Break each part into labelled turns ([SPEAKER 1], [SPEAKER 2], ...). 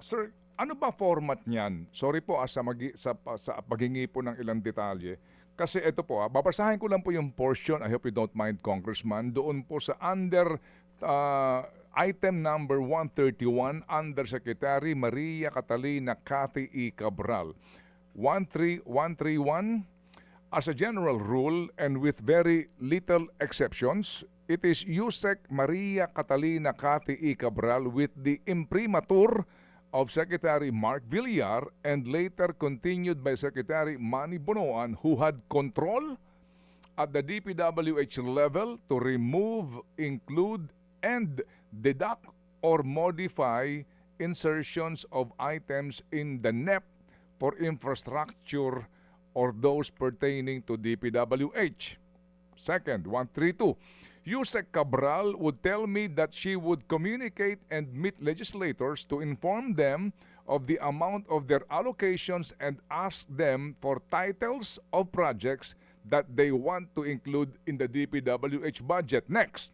[SPEAKER 1] Sir, ano ba format niyan? Sorry po sa paghingi po ng ilang detalye. Kasi ito po, babasahin ko lang po yung portion, I hope you don't mind, Congressman, doon po sa under item number 131, Undersecretary Maria Catalina Cathy E. Cabral. 13131, as a general rule and with very little exceptions, it is Yusek Maria Catalina Cathy E. Cabral with the imprimatur of Secretary Mark Villar and later continued by Secretary Manny Bonoan, who had control at the DPWH level to remove, include, and deduct or modify insertions of items in the NEP for infrastructure or those pertaining to DPWH. Second, 132. Yusek Cabral would tell me that she would communicate and meet legislators to inform them of the amount of their allocations and ask them for titles of projects that they want to include in the DPWH budget. Next,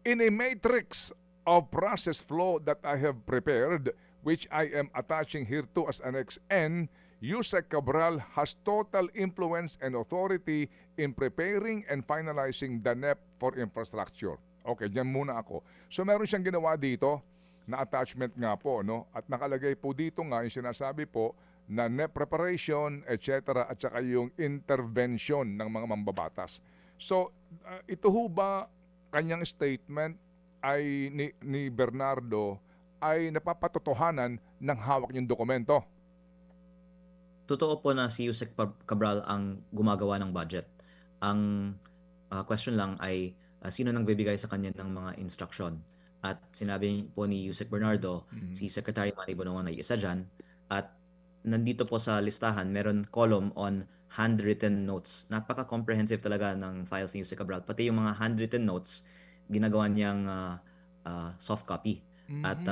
[SPEAKER 1] in a matrix of process flow that I have prepared, which I am attaching here to as Annex N, Yusek Cabral has total influence and authority in preparing and finalizing the NEP for infrastructure. Okay, dyan muna ako. So meron siyang ginawa dito na attachment nga po, no? At nakalagay po dito nga yung sinasabi po na NEP preparation, etc. at saka yung intervention ng mga mambabatas. So ito ho ba kanyang statement ay ni Bernardo ay napapatotohanan ng hawak niyong dokumento?
[SPEAKER 2] Totoo po na si Yusek Cabral ang gumagawa ng budget. Ang question lang ay sino nang bibigay sa kanya ng mga instruction. At sinabi po ni Yusek Bernardo, si Secretary Manny Bonoan ay isa dyan. At nandito po sa listahan, meron column on handwritten notes. Napaka-comprehensive talaga ng files ni Yusek Cabral. Pati yung mga handwritten notes, ginagawa niyang soft copy. At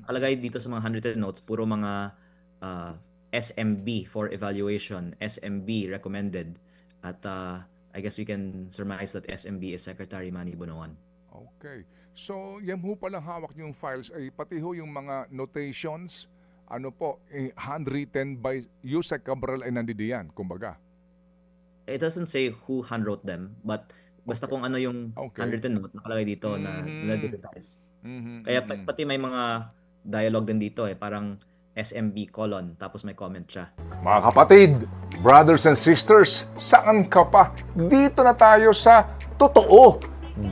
[SPEAKER 2] nakalagay dito sa mga handwritten notes, puro mga SMB for evaluation, SMB recommended. At I guess we can surmise that SMB is Secretary Manny Bonoan.
[SPEAKER 1] Okay. So, yan ho palang hawak niyong files ay pati ho yung mga notations, ano po, handwritten by Yusek Cabral ay nandidiyan, kumbaga.
[SPEAKER 2] It doesn't say who handwrote them, but basta kung ano yung handwritten note, nakalagay dito na digitize. Kaya pati may mga dialogue din dito parang SMB : tapos may comment siya.
[SPEAKER 1] Mga kapatid, brothers and sisters, saan ka pa? Dito na tayo sa totoo.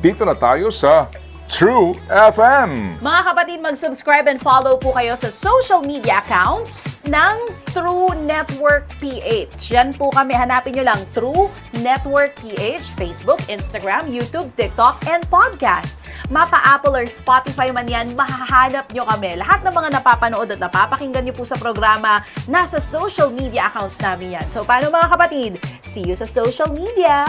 [SPEAKER 1] Dito na tayo sa True FM.
[SPEAKER 3] Mga kapatid, mag-subscribe and follow po kayo sa social media accounts ng True Network PH. Yan po kami. Hanapin nyo lang True Network PH, Facebook, Instagram, YouTube, TikTok, and podcast. Mapa Apple or Spotify man yan, mahahanap nyo kami. Lahat ng mga napapanood at napapakinggan nyo po sa programa, nasa social media accounts namin yan. So, paano mga kapatid? See you sa social media!